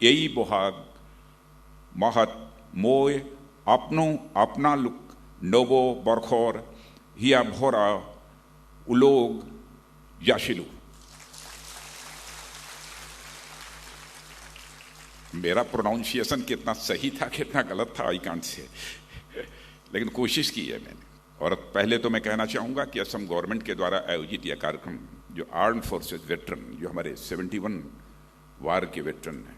यही बोहाग महत मोय अपनो अपना लुक नोबो बरखोर हिया भोरा उलोग याशिलू। मेरा प्रोनाउंसिएशन कितना सही था कितना गलत था आई कांट से, लेकिन कोशिश की है मैंने। और पहले तो मैं कहना चाहूँगा कि असम गवर्नमेंट के द्वारा आयोजित यह कार्यक्रम जो आर्म फोर्सेस वेटरन, जो हमारे 71 वार के वेटरन हैं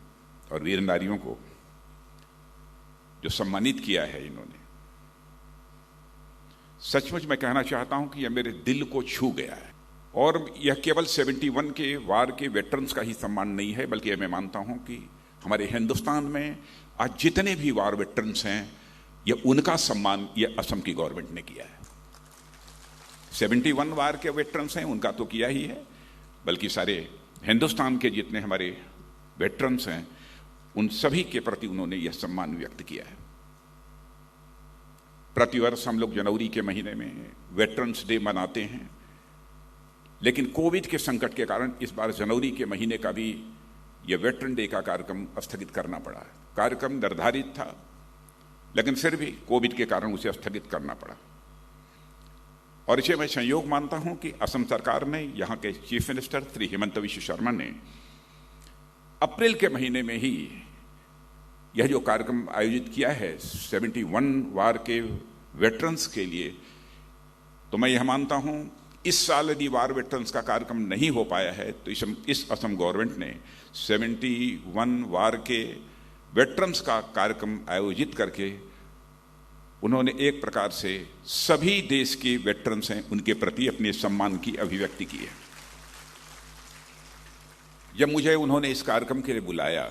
और वीर नारियों को जो सम्मानित किया है इन्होंने, सचमुच मैं कहना चाहता हूं कि यह मेरे दिल को छू गया है। और यह केवल 71 के वार के वेटरन्स का ही सम्मान नहीं है, बल्कि मैं मानता हूं कि हमारे हिंदुस्तान में आज जितने भी वार वेटरन्स हैं, यह उनका सम्मान यह असम की गवर्नमेंट ने किया है। 71 वार के वेटरन्स हैं उनका तो किया ही है, बल्कि सारे हिंदुस्तान के जितने हमारे वेटरन्स हैं उन सभी के प्रति उन्होंने यह सम्मान व्यक्त किया है। प्रतिवर्ष हम लोग जनवरी के महीने में वेटरन्स डे मनाते हैं, लेकिन कोविड के संकट के कारण इस बार जनवरी के महीने का भी यह वेटरन डे का कार्यक्रम स्थगित करना पड़ा। कार्यक्रम निर्धारित था, लेकिन फिर भी कोविड के कारण उसे स्थगित करना पड़ा। और इसे मैं संयोग मानता हूं कि असम सरकार ने, यहाँ के चीफ मिनिस्टर श्री हिमंत बिश्व शर्मा ने अप्रैल के महीने में ही यह जो कार्यक्रम आयोजित किया है 71 वार के वेटरन्स के लिए, तो मैं यह मानता हूं इस साल यदि वार वेटरन्स का कार्यक्रम नहीं हो पाया है तो इस असम गवर्नमेंट ने 71 वार के वेटरन्स का कार्यक्रम आयोजित करके उन्होंने एक प्रकार से सभी देश के वेटरन्स हैं उनके प्रति अपने सम्मान की अभिव्यक्ति की है। जब मुझे उन्होंने इस कार्यक्रम के लिए बुलाया,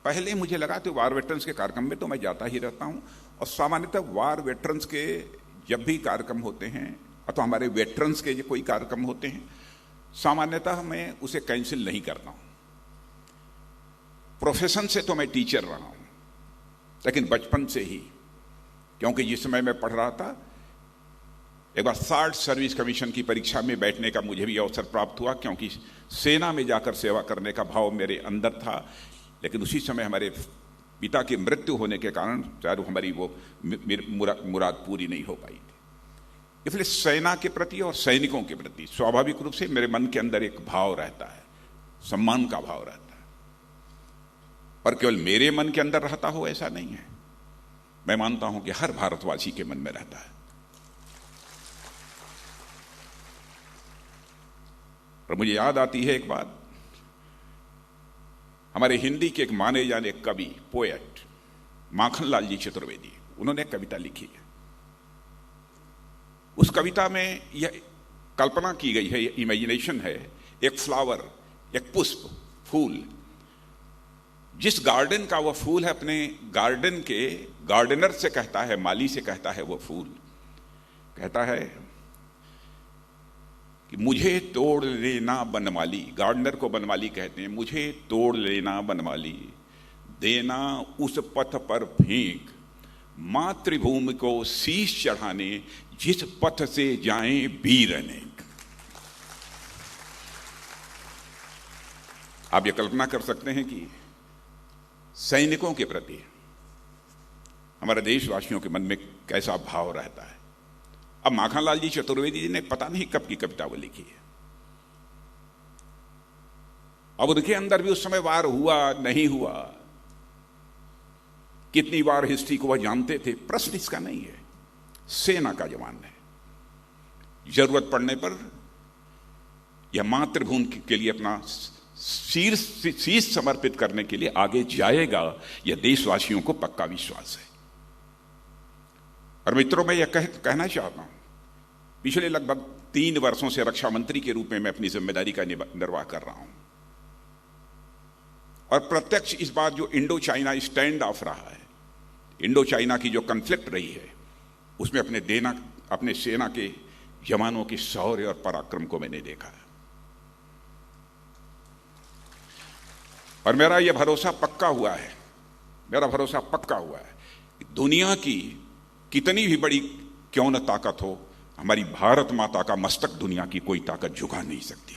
पहले मुझे लगा तो वार वेटरन्स के कार्यक्रम में तो मैं जाता ही रहता हूं, और सामान्यतः वार वेटरन्स के जब भी कार्यक्रम होते हैं अथवा हमारे वेटरन्स के कोई कार्यक्रम होते हैं, सामान्यतः मैं उसे कैंसिल नहीं करता हूं। प्रोफेशन से तो मैं टीचर रहा हूं, लेकिन बचपन से ही, क्योंकि जिस समय मैं पढ़ रहा था एक बार 60 सर्विस कमीशन की परीक्षा में बैठने का मुझे भी अवसर प्राप्त हुआ, क्योंकि सेना में जाकर सेवा करने का भाव मेरे अंदर था। लेकिन उसी समय हमारे पिता की मृत्यु होने के कारण चाहे हमारी वो मुराद पूरी नहीं हो पाई थी। इसलिए सेना के प्रति और सैनिकों के प्रति स्वाभाविक रूप से मेरे मन के अंदर एक भाव रहता है, सम्मान का भाव रहता है। और केवल मेरे मन के अंदर रहता हो ऐसा नहीं है, मैं मानता हूं कि हर भारतवासी के मन में रहता है। और मुझे याद आती है एक बात, हमारे हिंदी के एक माने जाने कवि पोएट माखनलाल जी चतुर्वेदी, उन्होंने एक कविता लिखी है। उस कविता में यह कल्पना की गई है, इमेजिनेशन है, एक फ्लावर, एक पुष्प, फूल, जिस गार्डन का वह फूल है अपने गार्डन के गार्डनर से कहता है, माली से कहता है, वो फूल कहता है कि मुझे तोड़ लेना बनमाली, गार्डनर को बनमाली कहते हैं, मुझे तोड़ लेना बनमाली, देना उस पथ पर फेंक, मातृभूमि को शीश चढ़ाने जिस पथ से जाएं वीर अनेक। आप ये कल्पना कर सकते हैं कि सैनिकों के प्रति हमारे देशवासियों के मन में कैसा भाव रहता है। अब माखनलाल जी चतुर्वेदी जी ने पता नहीं कब की कविता वो लिखी है, अब उनके अंदर भी उस समय वार हुआ नहीं हुआ, कितनी बार हिस्ट्री को वह जानते थे, प्रश्न इसका नहीं है। सेना का जवान है, जरूरत पड़ने पर यह मातृभूमि के लिए अपना शीश समर्पित करने के लिए आगे जाएगा, यह देशवासियों को पक्का विश्वास है। और मित्रों, मैं यह कहना चाहता हूं, पिछले लगभग 3 वर्षों से रक्षा मंत्री के रूप में मैं अपनी जिम्मेदारी का निर्वाह कर रहा हूं, और प्रत्यक्ष इस बात जो इंडो चाइना स्टैंड ऑफ रहा है, इंडो चाइना की जो कॉन्फ्लिक्ट रही है, उसमें अपने सेना के जवानों की शौर्य और पराक्रम को मैंने देखा है। और मेरा यह भरोसा पक्का हुआ है, कि दुनिया की कितनी भी बड़ी क्यों न ताकत हो, हमारी भारत माता का मस्तक दुनिया की कोई ताकत झुका नहीं सकती।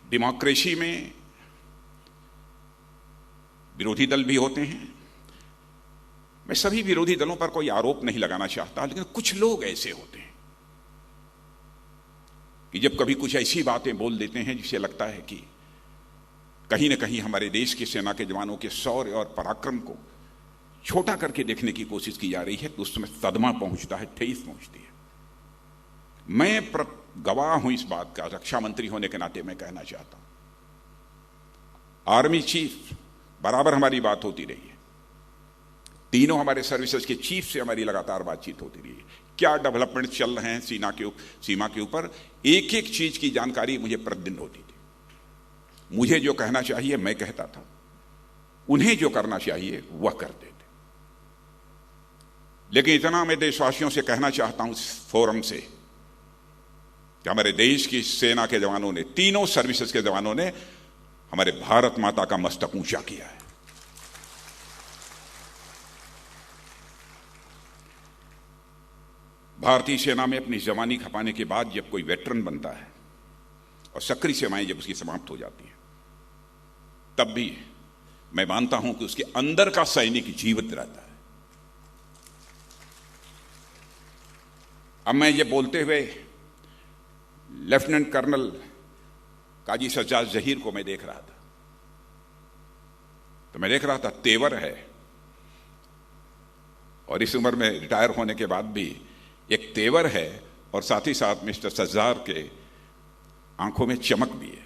डेमोक्रेसी में विरोधी दल भी होते हैं। मैं सभी विरोधी दलों पर कोई आरोप नहीं लगाना चाहता, लेकिन कुछ लोग ऐसे होते हैं कि जब कभी कुछ ऐसी बातें बोल देते हैं जिससे लगता है कि कहीं ना कहीं हमारे देश की सेना के जवानों के शौर्य और पराक्रम को छोटा करके देखने की कोशिश की जा रही है, तो उसमें सदमा पहुंचता है, ठेस पहुंचती है। मैं गवाह हूं इस बात का, रक्षा मंत्री होने के नाते मैं कहना चाहता हूं, आर्मी चीफ बराबर हमारी बात होती रही है, तीनों हमारे सर्विसेज के चीफ से हमारी लगातार बातचीत होती रही है। क्या डेवलपमेंट चल रहे हैं सीमा के ऊपर, एक एक चीज की जानकारी मुझे प्रतिदिन होती थी। मुझे जो कहना चाहिए मैं कहता था, उन्हें जो करना चाहिए वह करते थे। लेकिन इतना मैं देशवासियों से कहना चाहता हूं इस फोरम से कि हमारे देश की सेना के जवानों ने, तीनों सर्विसेज के जवानों ने हमारे भारत माता का मस्तक ऊंचा किया है। भारतीय सेना में अपनी जवानी खपाने के बाद जब कोई वेटरन बनता है और सक्रिय सेवाएं जब उसकी समाप्त हो जाती हैं, तब भी मैं मानता हूं कि उसके अंदर का सैनिक जीवित रहता है। अब मैं ये बोलते हुए लेफ्टिनेंट कर्नल काजी सज्जाद जहीर को मैं देख रहा था, तो मैं देख रहा था तेवर है, और इस उम्र में रिटायर होने के बाद भी एक तेवर है, और साथ ही साथ मिस्टर सज्जाद के आंखों में चमक भी है।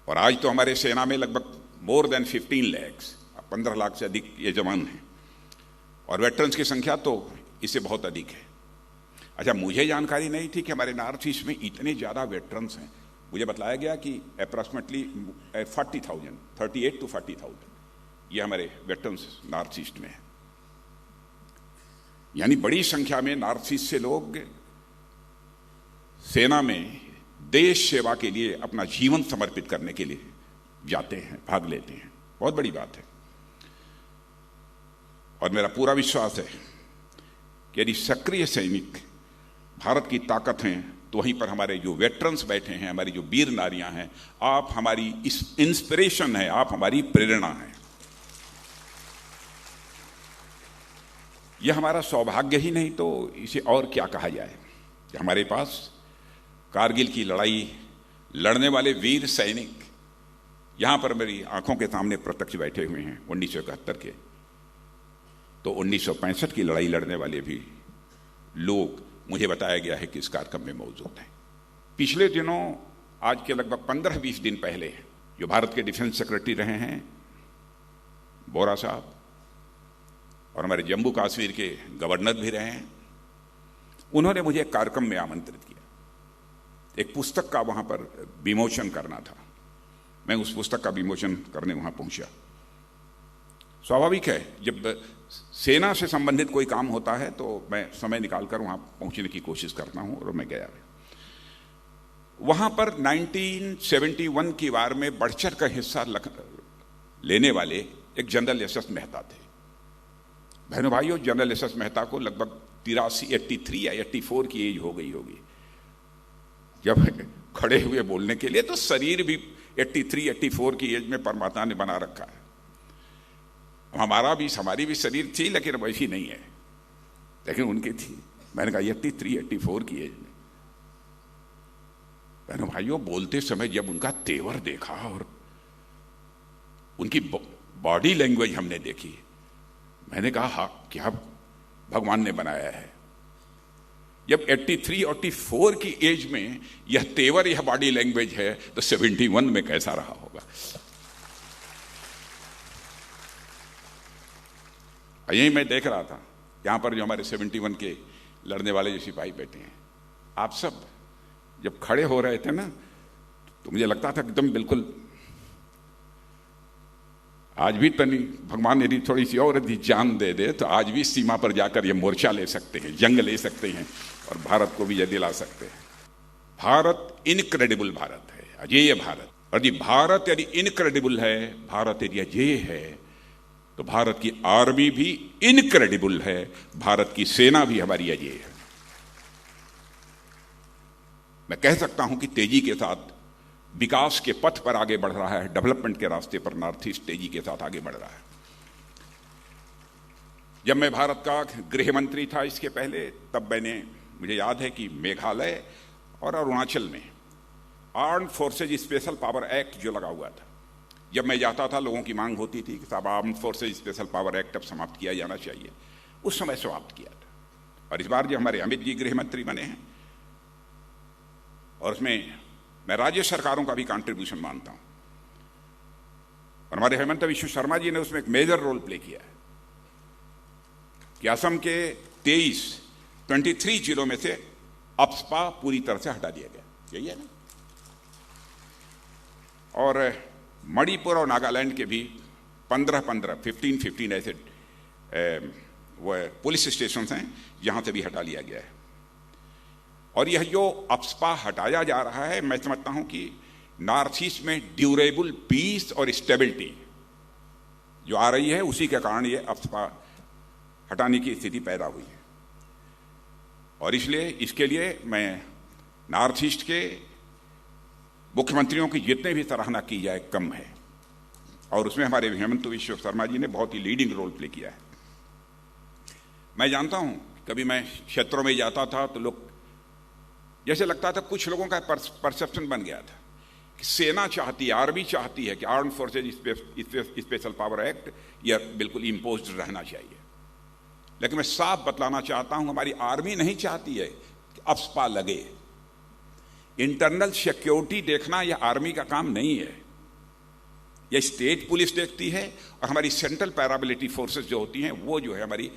और आज तो हमारे सेना में लगभग मोर देन 15 लाख, 15 लाख से अधिक ये जवान हैं, और वेटरन्स की संख्या तो इससे बहुत अधिक है। अच्छा, मुझे जानकारी नहीं थी कि हमारे नॉर्थ ईस्ट में इतने ज़्यादा वेटरन्स हैं। मुझे बताया गया कि अप्रॉक्सीमेटली 40,000, 38 to 40,000 ये हमारे वेटरन्स नॉर्थ ईस्ट में हैं। यानी बड़ी संख्या में नॉर्थ ईस्ट से लोग सेना में देश सेवा के लिए अपना जीवन समर्पित करने के लिए जाते हैं, भाग लेते हैं। बहुत बड़ी बात है, और मेरा पूरा विश्वास है कि यदि सक्रिय सैनिक भारत की ताकत हैं, तो वहीं पर हमारे जो वेटरन्स बैठे हैं, हमारी जो वीर नारियां हैं, आप हमारी इस इंस्पिरेशन है, आप हमारी प्रेरणा है। यह हमारा सौभाग्य ही नहीं तो इसे और क्या कहा जाए कि हमारे पास कारगिल की लड़ाई लड़ने वाले वीर सैनिक यहां पर मेरी आंखों के सामने प्रत्यक्ष बैठे हुए हैं। 1971 के, तो 1965 की लड़ाई लड़ने वाले भी लोग मुझे बताया गया है कि इस कार्यक्रम में मौजूद हैं। पिछले दिनों, आज के लगभग 15-20 दिन पहले, जो भारत के डिफेंस सेक्रेटरी रहे हैं बोरा साहब, और हमारे जम्मू कश्मीर के गवर्नर भी रहे हैं, उन्होंने मुझे एक कार्यक्रम में आमंत्रित किया। एक पुस्तक का वहां पर विमोचन करना था। मैं उस पुस्तक का विमोचन करने वहां पहुंचा। स्वाभाविक है, जब सेना से संबंधित कोई काम होता है तो मैं समय निकालकर वहां पहुंचने की कोशिश करता हूं, और मैं गया। वहां पर 1971 की वार में बढ़ चढ़ कर हिस्सा लेने वाले एक जनरल एस एस मेहता थे। बहनों भाइयों, जनरल एस एस मेहता को लगभग 83 या 84 की एज हो गई होगी। जब खड़े हुए बोलने के लिए तो शरीर भी 83-84 की एज में परमात्मा ने बना रखा है। हमारी भी शरीर थी, लेकिन वैसी नहीं है, लेकिन उनकी थी। मैंने कहा 83-84 की एज में। बहनों भाइयों, बोलते समय जब उनका तेवर देखा और उनकी बॉडी लैंग्वेज हमने देखी, मैंने कहा हाँ, क्या भगवान ने बनाया है। जब 83-84 की एज में यह तेवर, यह बॉडी लैंग्वेज है, तो 71 में कैसा रहा होगा। यही मैं देख रहा था, यहां पर जो हमारे 71 के लड़ने वाले जो सिपाही बैठे हैं, आप सब जब खड़े हो रहे थे ना, तो मुझे लगता था एकदम बिल्कुल, आज भी तनी भगवान यदि थोड़ी सी और यदि जान दे दे तो आज भी सीमा पर जाकर ये मोर्चा ले सकते हैं, जंग ले सकते हैं, और भारत को भी ये दिला सकते हैं। भारत इनक्रेडिबल भारत है, अजेय भारत। और यदि भारत यदि इनक्रेडिबल है, भारत यदि अजेय है, तो भारत की आर्मी भी इनक्रेडिबल है, भारत की सेना भी हमारी अजेय है। मैं कह सकता हूं कि तेजी के साथ विकास के पथ पर आगे बढ़ रहा है, डेवलपमेंट के रास्ते पर नॉर्थ ईस्ट तेजी के साथ आगे बढ़ रहा है। जब मैं भारत का गृह मंत्री था इसके पहले, तब मुझे याद है कि मेघालय और अरुणाचल में arm forces special power act जो लगा हुआ था, जब मैं जाता था लोगों की मांग होती थी कि साहब arm forces special power act अब समाप्त किया जाना चाहिए। उस समय समाप्त किया था, और इस बार जो हमारे अमित जी गृह मंत्री बने हैं, और उसमें मैं राज्य सरकारों का भी कंट्रीब्यूशन मानता हूं, और हमारे हेमंत विश्व शर्मा जी ने उसमें एक मेजर रोल प्ले किया है कि असम के 23 जिलों में से अप्सपा पूरी तरह से हटा दिया गया, यही है ना। और मणिपुर और नागालैंड के भी 15 ऐसे वो पुलिस स्टेशन हैं जहां से भी हटा लिया गया है। और यह जो अप्सपा हटाया जा रहा है, मैं समझता हूं कि नॉर्थ ईस्ट में ड्यूरेबल पीस और स्टेबिलिटी जो आ रही है, उसी के कारण ये अप्सपा हटाने की स्थिति पैदा हुई है। और इसलिए इसके लिए मैं नॉर्थ ईस्ट के मुख्यमंत्रियों की जितने भी सराहना की जाए कम है, और उसमें हमारे हेमंत विश्व शर्मा जी ने बहुत ही लीडिंग रोल प्ले किया है। मैं जानता हूं, कभी मैं क्षेत्रों में जाता था तो लोग जैसे लगता था, कुछ लोगों का परसेप्शन बन गया था कि सेना चाहती है, आर्मी चाहती है कि arm forces special power act यह बिल्कुल इम्पोज्ड रहना चाहिए। लेकिन मैं साफ बतलाना चाहता हूं, हमारी आर्मी नहीं चाहती है कि अप्सपा लगे। इंटरनल सिक्योरिटी देखना यह आर्मी का काम नहीं है, यह स्टेट पुलिस देखती है, और हमारी सेंट्रल पैरामिलिट्री फोर्सेस जो होती हैं वो जो है हमारी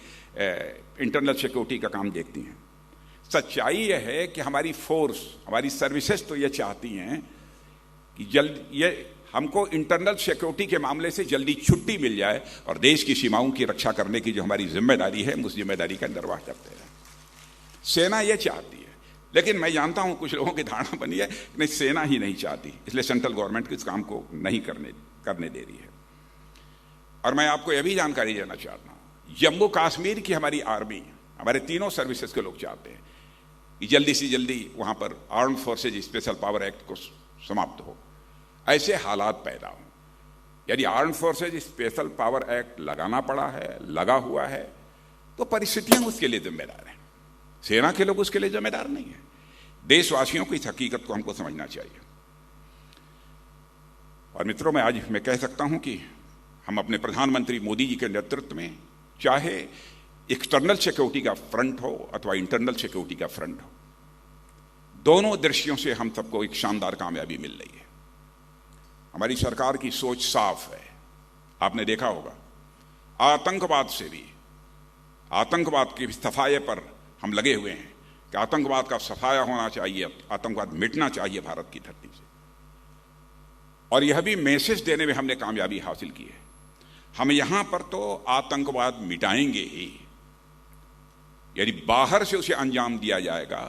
इंटरनल सिक्योरिटी का काम देखती हैं। सच्चाई यह है कि हमारी फोर्स, हमारी सर्विसेज तो ये चाहती हैं कि हमको इंटरनल सिक्योरिटी के मामले से जल्दी छुट्टी मिल जाए, और देश की सीमाओं की रक्षा करने की जो हमारी जिम्मेदारी है, उस जिम्मेदारी का निर्वाह करते हैं। सेना यह चाहती है, लेकिन मैं जानता हूं कुछ लोगों की धारणा बनी है कि नहीं, सेना ही नहीं चाहती, इसलिए सेंट्रल गवर्नमेंट इस काम को नहीं करने दे रही है। और मैं आपको यह भी जानकारी देना चाहता हूं, जम्मू कश्मीर की हमारी आर्मी, हमारे तीनों सर्विसेज के लोग चाहते हैं कि जल्दी से जल्दी वहां पर arm forces special power act को समाप्त हो, ऐसे हालात पैदा हों। यदि arm forces special power act लगाना पड़ा है, लगा हुआ है, तो परिस्थितियां उसके लिए जिम्मेदार हैं, सेना के लोग उसके लिए जिम्मेदार नहीं है। देशवासियों को इस हकीकत को हमको समझना चाहिए। और मित्रों, आज मैं कह सकता हूं कि हम अपने प्रधानमंत्री मोदी जी के नेतृत्व में, चाहे एक्सटर्नल सिक्योरिटी का फ्रंट हो अथवा इंटरनल सिक्योरिटी का फ्रंट हो, दोनों दृष्टियों से हम सबको एक शानदार कामयाबी मिल रही है। हमारी सरकार की सोच साफ है। आपने देखा होगा, आतंकवाद से भी, आतंकवाद के सफाये पर हम लगे हुए हैं कि आतंकवाद का सफाया होना चाहिए, आतंकवाद मिटना चाहिए भारत की धरती से। और यह भी मैसेज देने में हमने कामयाबी हासिल की है। हम यहां पर तो आतंकवाद मिटाएंगे ही, यदि बाहर से उसे अंजाम दिया जाएगा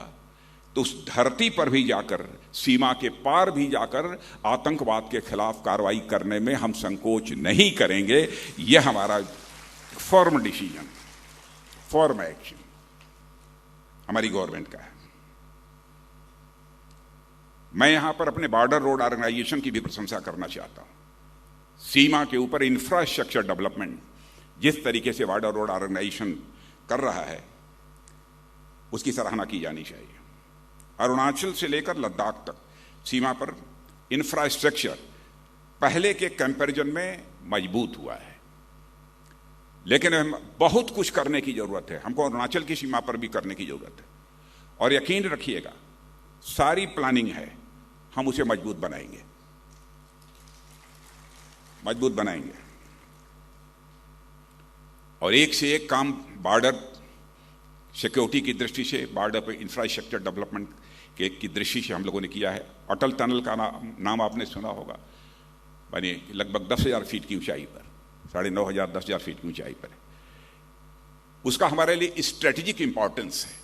तो उस धरती पर भी जाकर, सीमा के पार भी जाकर आतंकवाद के खिलाफ कार्रवाई करने में हम संकोच नहीं करेंगे। यह हमारा फॉर्म डिसीजन, फॉर्म एक्शन हमारी गवर्नमेंट का है। मैं यहां पर अपने बॉर्डर रोड ऑर्गेनाइजेशन की भी प्रशंसा करना चाहता हूं। सीमा के ऊपर इंफ्रास्ट्रक्चर डेवलपमेंट जिस तरीके से बॉर्डर रोड ऑर्गेनाइजेशन कर रहा है, उसकी सराहना की जानी चाहिए। अरुणाचल से लेकर लद्दाख तक सीमा पर इंफ्रास्ट्रक्चर पहले के कंपैरिजन में मजबूत हुआ है, लेकिन बहुत कुछ करने की जरूरत है। हमको अरुणाचल की सीमा पर भी करने की जरूरत है, और यकीन रखिएगा सारी प्लानिंग है, हम उसे मजबूत बनाएंगे, मजबूत बनाएंगे। और एक से एक काम बॉर्डर सिक्योरिटी की दृष्टि से, बॉर्डर पर इंफ्रास्ट्रक्चर डेवलपमेंट की दृष्टि से हम लोगों ने किया है। अटल टनल का नाम आपने सुना होगा, यानी लगभग 10,000 फीट की ऊंचाई पर, 9,500 10,000 फीट की ऊंचाई पर है। उसका हमारे लिए स्ट्रेटेजिक इंपॉर्टेंस है।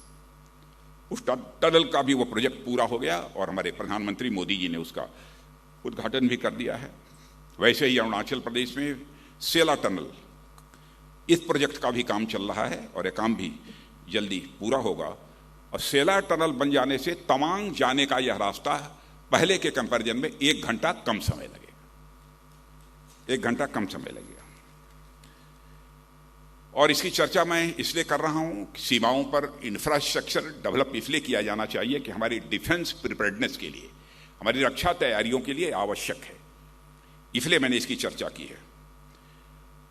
उस टनल का भी वो प्रोजेक्ट पूरा हो गया, और हमारे प्रधानमंत्री मोदी जी ने उसका उद्घाटन भी कर दिया है। वैसे ही अरुणाचल प्रदेश में सेला टनल इस प्रोजेक्ट का भी काम चल रहा है और यह काम भी जल्दी पूरा होगा। और सेला टनल बन जाने से तवांग जाने का यह रास्ता पहले के कंपैरिजन में 1 घंटा कम समय लगेगा, 1 घंटा कम समय लगेगा। और इसकी चर्चा मैं इसलिए कर रहा हूं कि सीमाओं पर इंफ्रास्ट्रक्चर डेवलप इसलिए किया जाना चाहिए कि हमारी डिफेंस प्रिपेयर्डनेस के लिए, हमारी रक्षा तैयारियों के लिए आवश्यक है, इसलिए मैंने इसकी चर्चा की है।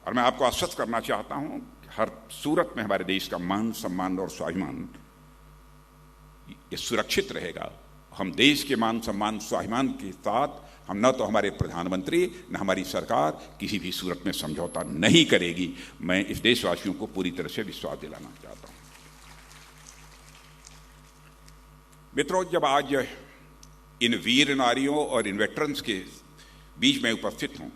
और मैं आपको आश्वस्त करना चाहता हूं कि हर सूरत में हमारे देश का मान सम्मान और स्वाभिमान ये सुरक्षित रहेगा। हम देश के मान सम्मान स्वाभिमान के साथ हम न तो हमारे प्रधानमंत्री न हमारी सरकार किसी भी सूरत में समझौता नहीं करेगी। मैं इस देशवासियों को पूरी तरह से विश्वास दिलाना चाहता हूं। मित्रों, जब आज इन वीर नारियों और इन वेटरन्स के बीच में उपस्थित हूं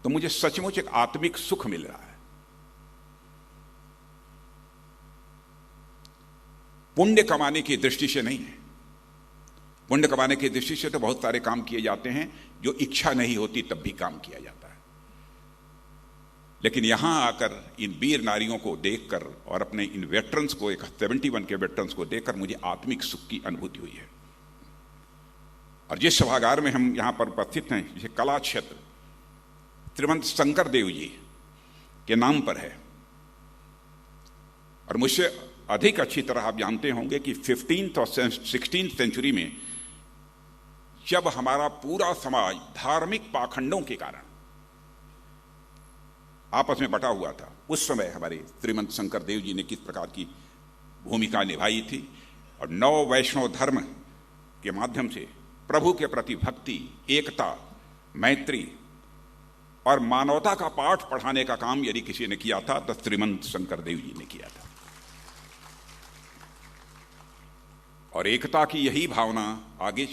तो मुझे सचमुच एक आत्मिक सुख मिल रहा है। पुण्य कमाने की दृष्टि से नहीं है। पुण्य कमाने की दृष्टि से तो बहुत सारे काम किए जाते हैं जो इच्छा नहीं होती तब भी काम किया जाता है, लेकिन यहां आकर इन वीर नारियों को देखकर और अपने इन वेटरन्स को, एक 71 के वेटरन्स को देखकर मुझे आत्मिक सुख की अनुभूति हुई है। और जिस सभागार में हम यहां पर उपस्थित हैं, जिसे कला क्षेत्र श्रीमंत शंकर देव जी के नाम पर है, और मुझसे अधिक अच्छी तरह आप जानते होंगे कि 15th और 16th सेंचुरी में जब हमारा पूरा समाज धार्मिक पाखंडों के कारण आपस में बटा हुआ था, उस समय हमारे श्रीमंत शंकर देव जी ने किस प्रकार की भूमिका निभाई थी और नव वैष्णव धर्म के माध्यम से प्रभु के प्रति भक्ति, एकता, मैत्री और मानवता का पाठ पढ़ाने का काम यदि किसी ने किया था तो श्रीमंत शंकर देव जी ने किया था। और एकता की यही भावना आगे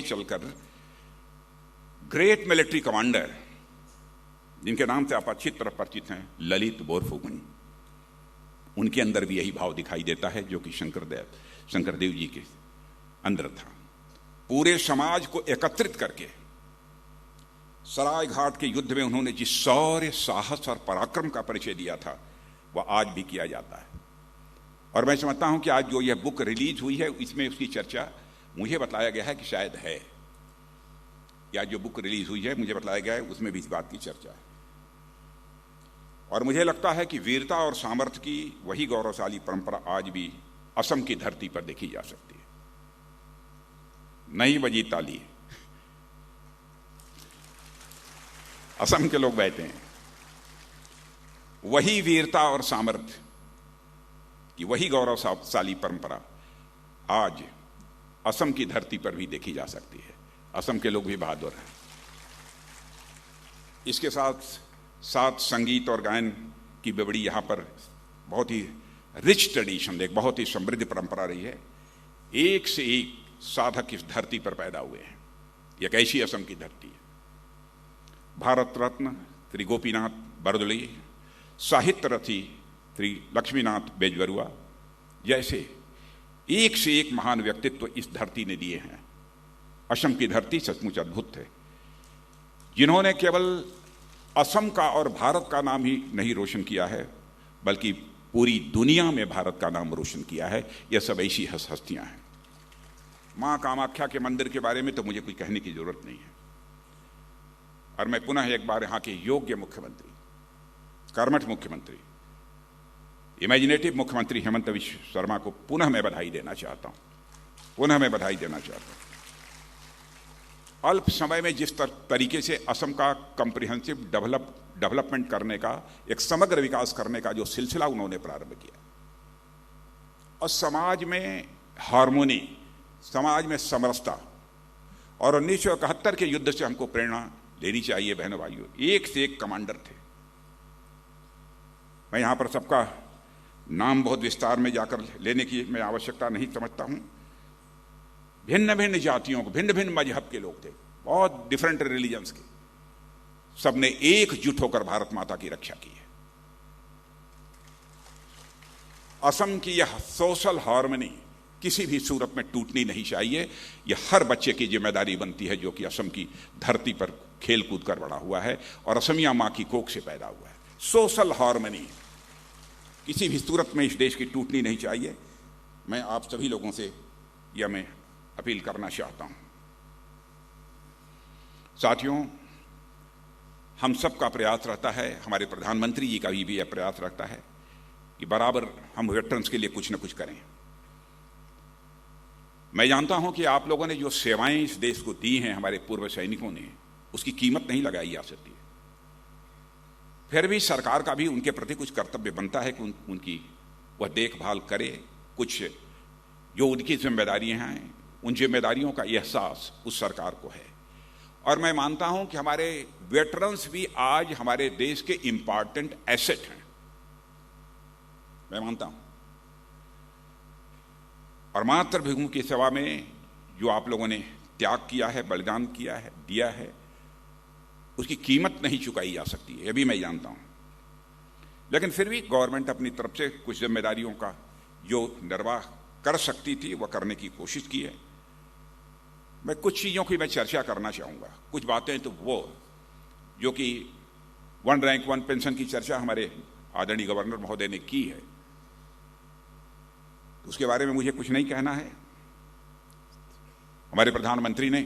चलकर ग्रेट मिलिट्री कमांडर, जिनके नाम से आप अच्छी तरह परिचित हैं, ललित बोरफुकन, उनके अंदर भी यही भाव दिखाई देता है जो कि शंकरदेव जी के अंदर था। पूरे समाज को एकत्रित करके सरायघाट के युद्ध में उन्होंने जिस शौर्य, साहस और पराक्रम का परिचय दिया था वह आज भी किया जाता है। और मैं समझता हूं कि आज जो यह बुक रिलीज हुई है इसमें उसकी चर्चा मुझे बताया गया है कि शायद है, या जो बुक रिलीज हुई है मुझे बताया गया है उसमें भी इस बात की चर्चा है। और मुझे लगता है कि वीरता और सामर्थ्य की वही गौरवशाली परंपरा आज भी असम की धरती पर देखी जा सकती है। नहीं बजी ताली, असम के लोग बैठे हैं, वही वीरता और सामर्थ्य कि वही गौरवशाली परंपरा आज असम की धरती पर भी देखी जा सकती है। असम के लोग भी बहादुर हैं। इसके साथ साथ संगीत और गायन की बेबड़ी यहां पर बहुत ही रिच ट्रेडिशन, एक बहुत ही समृद्ध परंपरा रही है। एक से एक साधक इस धरती पर पैदा हुए हैं। एक ऐसी असम की धरती है। भारत रत्न श्री गोपीनाथ बरदोली, साहित्य रथी श्री लक्ष्मीनाथ बेजबरुआ जैसे एक से एक महान व्यक्तित्व इस धरती ने दिए हैं। असम की धरती सचमुच अद्भुत है, जिन्होंने केवल असम का और भारत का नाम ही नहीं रोशन किया है बल्कि पूरी दुनिया में भारत का नाम रोशन किया है। यह सब ऐसी हस्तियां हैं। मां कामाख्या के मंदिर के बारे में तो मुझे कुछ कहने की जरूरत नहीं है। और मैं पुनः एक बार यहां के योग्य मुख्यमंत्री, कर्मठ मुख्यमंत्री, इमेजिनेटिव मुख्यमंत्री हेमंत बिश्व शर्मा को पुनः मैं बधाई देना चाहता हूं। अल्प समय में जिस तरीके से असम का कॉम्प्रिहेंसिव डेवलपमेंट करने का, एक समग्र विकास करने का जो सिलसिला उन्होंने प्रारंभ किया, और समाज में हार्मोनी, समाज में समरसता, और 1971 के युद्ध से हमको प्रेरणा लेनी चाहिए। बहनों भाइयों, एक से एक कमांडर थे। मैं यहां पर सबका नाम बहुत विस्तार में जाकर लेने की मैं आवश्यकता नहीं समझता हूं। भिन्न भिन्न जातियों को, भिन्न भिन्न मजहब के लोग थे, बहुत डिफरेंट रिलीजन्स के, सबने एकजुट होकर भारत माता की रक्षा की है। असम की यह सोशल हार्मनी किसी भी सूरत में टूटनी नहीं चाहिए। यह हर बच्चे की जिम्मेदारी बनती है जो कि असम की धरती पर खेल कूद कर बड़ा हुआ है और असमिया माँ की कोख से पैदा हुआ है। सोशल हार्मनी किसी भी सूरत में इस देश की टूटनी नहीं चाहिए। मैं आप सभी लोगों से यह मैं अपील करना चाहता हूं। साथियों, हम सबका प्रयास रहता है, हमारे प्रधानमंत्री जी का भी यह प्रयास रहता है कि बराबर हम वेटरन्स के लिए कुछ न कुछ करें। मैं जानता हूं कि आप लोगों ने जो सेवाएं इस देश को दी हैं, हमारे पूर्व सैनिकों ने, उसकी कीमत नहीं लगाई जा सकती। फिर भी सरकार का भी उनके प्रति कुछ कर्तव्य बनता है कि उनकी वह देखभाल करे। कुछ जो उनकी जिम्मेदारियां हैं, उन जिम्मेदारियों का एहसास उस सरकार को है। और मैं मानता हूं कि हमारे वेटरन्स भी आज हमारे देश के इंपॉर्टेंट एसेट हैं, मैं मानता हूं। और मातृभूमि की सेवा में जो आप लोगों ने त्याग किया है, बलिदान किया है, दिया है, उसकी कीमत नहीं चुकाई जा सकती है, यह भी मैं जानता हूं। लेकिन फिर भी गवर्नमेंट अपनी तरफ से कुछ जिम्मेदारियों का जो निर्वाह कर सकती थी वह करने की कोशिश की है। मैं कुछ चीज़ों की मैं चर्चा करना चाहूँगा। कुछ बातें तो वो जो कि 1 रैंक 1 पेंशन की चर्चा हमारे आदरणीय गवर्नर महोदय ने की है, उसके बारे में मुझे कुछ नहीं कहना है। हमारे प्रधानमंत्री ने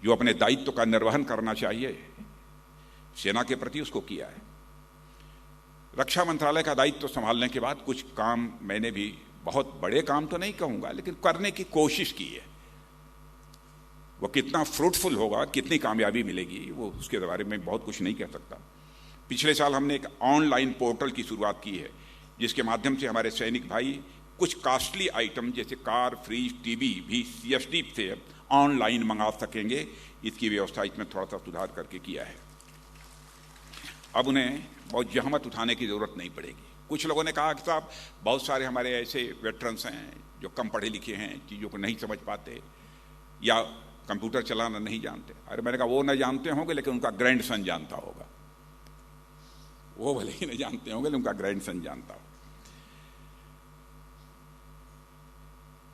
जो अपने दायित्व का निर्वहन करना चाहिए सेना के प्रति, उसको किया है। रक्षा मंत्रालय का दायित्व संभालने के बाद कुछ काम मैंने भी, बहुत बड़े काम तो नहीं कहूंगा, लेकिन करने की कोशिश की है। वो कितना फ्रूटफुल होगा, कितनी कामयाबी मिलेगी, वो उसके बारे में बहुत कुछ नहीं कह सकता। पिछले साल हमने एक ऑनलाइन पोर्टल की शुरुआत की है, जिसके माध्यम से हमारे सैनिक भाई कुछ कॉस्टली आइटम जैसे कार, फ्रिज, टीवी भी CSD से ऑनलाइन मंगा सकेंगे। इसकी व्यवस्था इसमें थोड़ा सा सुधार करके किया है। अब उन्हें बहुत जहमत उठाने की जरूरत नहीं पड़ेगी। कुछ लोगों ने कहा कि साहब बहुत सारे हमारे ऐसे वेटरन्स हैं जो कम पढ़े लिखे हैं, चीज़ों को नहीं समझ पाते या कंप्यूटर चलाना नहीं जानते। अरे मैंने कहा वो न जानते होंगे लेकिन उनका ग्रैंडसन जानता होगा। वो भले ही नहीं जानते होंगे लेकिन उनका ग्रैंडसन जानता होगा।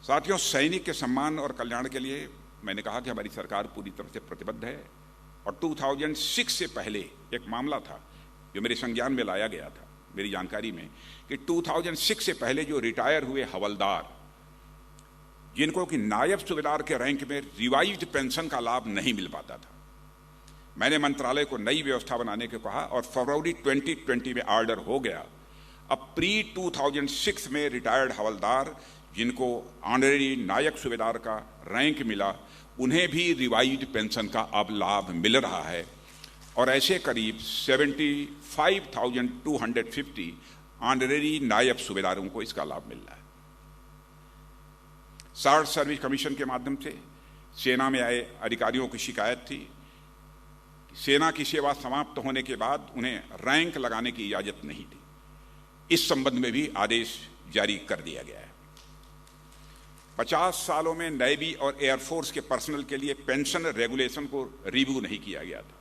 साथियों, सैनिक के सम्मान और कल्याण के लिए मैंने कहा कि हमारी सरकार पूरी तरह से प्रतिबद्ध है। और 2006 से पहले एक मामला था जो मेरे संज्ञान में लाया गया था, मेरी जानकारी में, कि 2006 से पहले जो रिटायर हुए हवलदार, जिनको कि नायब सूबेदार के रैंक में रिवाइज्ड पेंशन का लाभ नहीं मिल पाता था, मैंने मंत्रालय को नई व्यवस्था बनाने को कहा और फरवरी 2020 में ऑर्डर हो गया। अब प्री 2006 में रिटायर्ड हवलदार जिनको ऑनरेरी नायक सूबेदार का रैंक मिला, उन्हें भी रिवाइज्ड पेंशन का अब लाभ मिल रहा है। और ऐसे करीब 75,250 ऑनरेरी नायब सूबेदारों को इसका लाभ मिल रहा है। शार्ट सर्विस कमीशन के माध्यम से सेना में आए अधिकारियों की शिकायत थी कि सेना की सेवा समाप्त होने के बाद उन्हें रैंक लगाने की इजाजत नहीं थी। इस संबंध में भी आदेश जारी कर दिया गया है। 50 सालों में नेवी और एयरफोर्स के पर्सनल के लिए पेंशन रेगुलेशन को रिव्यू नहीं किया गया था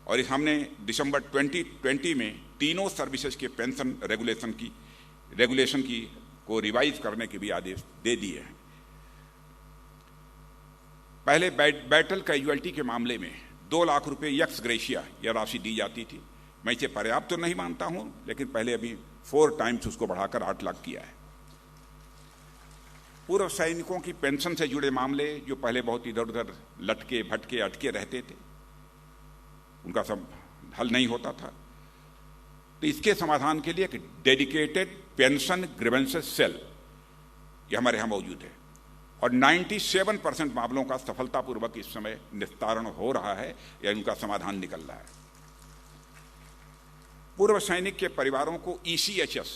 और हमने दिसंबर 2020 में तीनों सर्विसेज के पेंशन रेगुलेशन की को रिवाइज करने के भी आदेश दे दिए हैं। पहले बैटल कैजुअल्टी के मामले में 2 लाख रुपए एक्स ग्रेशिया यह राशि दी जाती थी। मैं इसे पर्याप्त तो नहीं मानता हूं, लेकिन पहले अभी 4 टाइम्स उसको बढ़ाकर 8 लाख किया है। पूर्व सैनिकों की पेंशन से जुड़े मामले जो पहले बहुत इधर उधर लटके भटके अटके रहते थे, उनका सब हल नहीं होता था, तो इसके समाधान के लिए एक डेडिकेटेड पेंशन ग्रीवेंसेस सेल ये हमारे यहाँ मौजूद है और 97% मामलों का सफलतापूर्वक इस समय निस्तारण हो रहा है या उनका समाधान निकल रहा है। पूर्व सैनिक के परिवारों को ECHS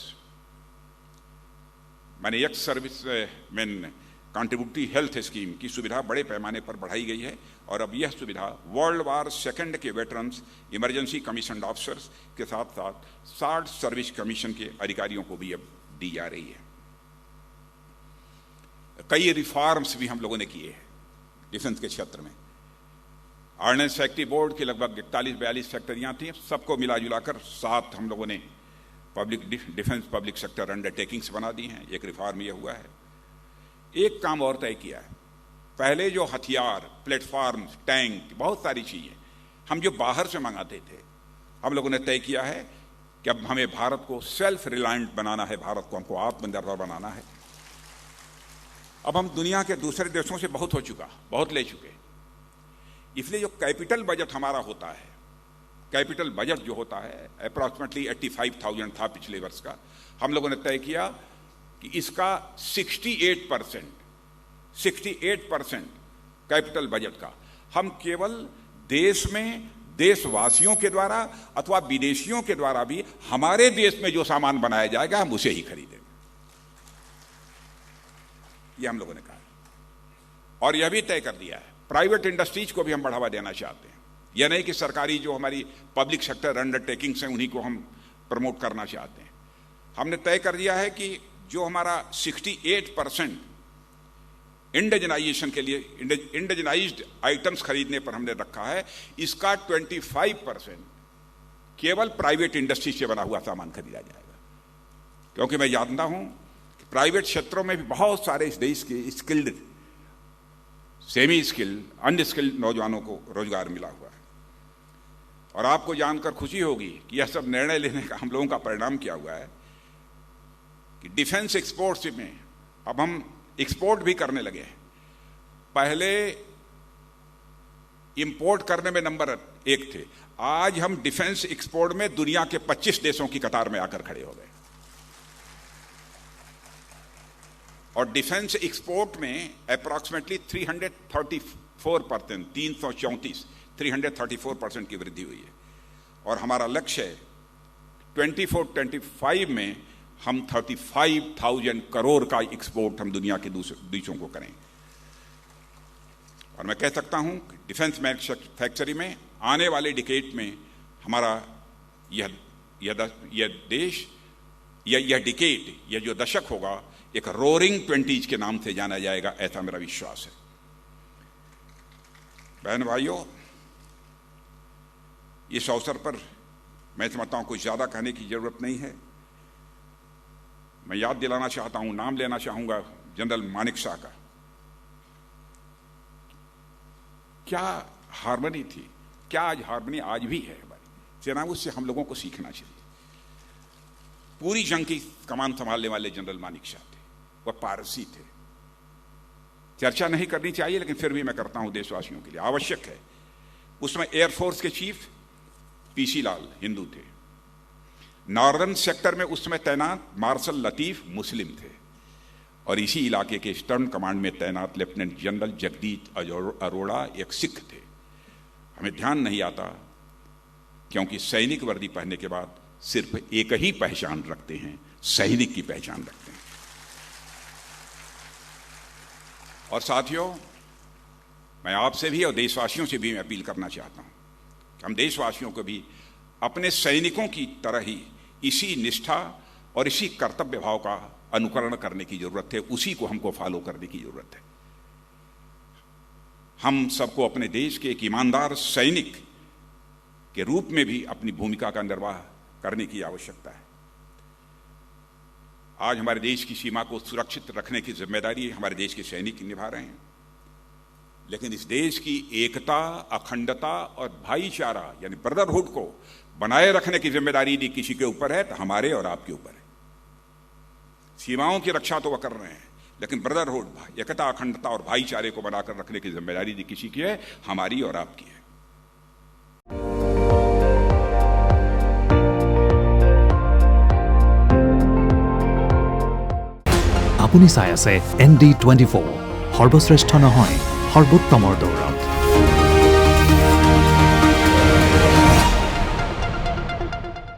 माने ex service man contributory health scheme की सुविधा बड़े पैमाने पर बढ़ाई गई है और अब यह सुविधा वर्ल्ड वार सेकंड के वेटरन्स, इमरजेंसी कमीशन ऑफिसर्स के साथ साथ शार्ट सर्विस कमीशन के अधिकारियों को भी अब दी जा रही है। कई रिफॉर्म्स भी हम लोगों ने किए हैं डिफेंस के क्षेत्र में। ऑर्डिनेंस फैक्ट्री बोर्ड की लगभग 41-42 फैक्ट्रियां थी, सबको मिला जुलाकर 7 हम लोगों ने डिफेंस पब्लिक सेक्टर अंडरटेकिंग्स बना दी हैं। एक रिफॉर्म यह हुआ है। एक काम और तय किया है, पहले जो हथियार, प्लेटफॉर्म, टैंक, बहुत सारी चीजें हम जो बाहर से मंगाते थे, हम लोगों ने तय किया है कि अब हमें भारत को सेल्फ रिलायंट बनाना है, भारत को हमको आत्मनिर्भर बनाना है। अब हम दुनिया के दूसरे देशों से बहुत हो चुका, बहुत ले चुके, इसलिए जो कैपिटल बजट हमारा होता है, कैपिटल बजट जो होता है अप्रॉक्सीमेटली 85,000 था पिछले वर्ष का, हम लोगों ने तय किया कि इसका 68% कैपिटल बजट का हम केवल देश में देशवासियों के द्वारा अथवा विदेशियों के द्वारा भी हमारे देश में जो सामान बनाया जाएगा हम उसे ही खरीदेंगे, यह हम लोगों ने कहा। और यह भी तय कर दिया है प्राइवेट इंडस्ट्रीज को भी हम बढ़ावा देना चाहते हैं। यह नहीं कि सरकारी जो हमारी पब्लिक सेक्टर अंडरटेकिंग्स हैं उन्हीं को हम प्रमोट करना चाहते हैं। हमने तय कर दिया है कि जो हमारा 68% इंडिजनाइजेशन के लिए इंडिजनाइज्ड आइटम्स खरीदने पर हमने रखा है, इसका 25% केवल प्राइवेट इंडस्ट्री से बना हुआ सामान खरीदा जाएगा, क्योंकि मैं जानता हूं कि प्राइवेट क्षेत्रों में भी बहुत सारे इस देश के स्किल्ड, सेमी स्किल्ड, अनस्किल्ड नौजवानों को रोजगार मिला हुआ है। और आपको जानकर खुशी होगी कि यह सब निर्णय लेने का हम लोगों का परिणाम क्या हुआ है कि डिफेंस एक्सपोर्ट्स में अब हम एक्सपोर्ट भी करने लगे हैं। पहले इंपोर्ट करने में नंबर 1 थे, आज हम डिफेंस एक्सपोर्ट में दुनिया के 25 देशों की कतार में आकर खड़े हो गए। और डिफेंस एक्सपोर्ट में अप्रॉक्सीमेटली 334% की वृद्धि हुई है। और हमारा लक्ष्य है 24-25 में हम 35,000 करोड़ का एक्सपोर्ट हम दुनिया के दूसरे देशों को करें। और मैं कह सकता हूं कि डिफेंस मैन्युफैक्चरिंग में आने वाले डिकेड में हमारा यह देश, यह डिकेड, यह जो दशक होगा, एक रोरिंग 20s के नाम से जाना जाएगा, ऐसा मेरा विश्वास है। बहन भाइयों, इस अवसर पर मैं समझता हूं कुछ ज्यादा कहने की जरूरत नहीं है। मैं याद दिलाना चाहता हूं, नाम लेना चाहूंगा जनरल मानेकशॉ का। क्या हार्मनी थी, क्या आज हार्मनी आज भी है हमारी सेना, उससे हम लोगों को सीखना चाहिए। पूरी जंग की कमान संभालने वाले जनरल मानेकशॉ थे, वह पारसी थे। चर्चा नहीं करनी चाहिए लेकिन फिर भी मैं करता हूं, देशवासियों के लिए आवश्यक है। उसमें एयरफोर्स के चीफ पीसी लाल हिंदू थे। नॉर्दर्न सेक्टर में उस समय तैनात मार्शल लतीफ मुस्लिम थे। और इसी इलाके के ईस्टर्न कमांड में तैनात लेफ्टिनेंट जनरल जगदीश अरोड़ा एक सिख थे। हमें ध्यान नहीं आता क्योंकि सैनिक वर्दी पहनने के बाद सिर्फ एक ही पहचान रखते हैं, सैनिक की पहचान रखते हैं। और साथियों, मैं आपसे भी और देशवासियों से भी मैं अपील करना चाहता हूं कि हम देशवासियों को भी अपने सैनिकों की तरह ही इसी निष्ठा और इसी कर्तव्य भाव का अनुकरण करने की जरूरत है, उसी को हमको फॉलो करने की जरूरत है। हम सबको अपने देश के एक ईमानदार सैनिक के रूप में भी अपनी भूमिका का निर्वाह करने की आवश्यकता है। आज हमारे देश की सीमा को सुरक्षित रखने की जिम्मेदारी हमारे देश के सैनिक निभा रहे हैं, लेकिन इस देश की एकता, अखंडता और भाईचारा यानी ब्रदरहुड को बनाए रखने की जिम्मेदारी यदि किसी के ऊपर है तो हमारे और आपके ऊपर है। सीमाओं की रक्षा तो वह कर रहे हैं, लेकिन ब्रदरहुड, एकता, अखंडता और भाईचारे को बनाकर रखने की जिम्मेदारी यदि किसी की है, हमारी और आपकी है। আপুনি চাই আছে ND24, সৰ্বশ্ৰেষ্ঠ নহয় সৰ্বোত্তমৰ দৌৰ।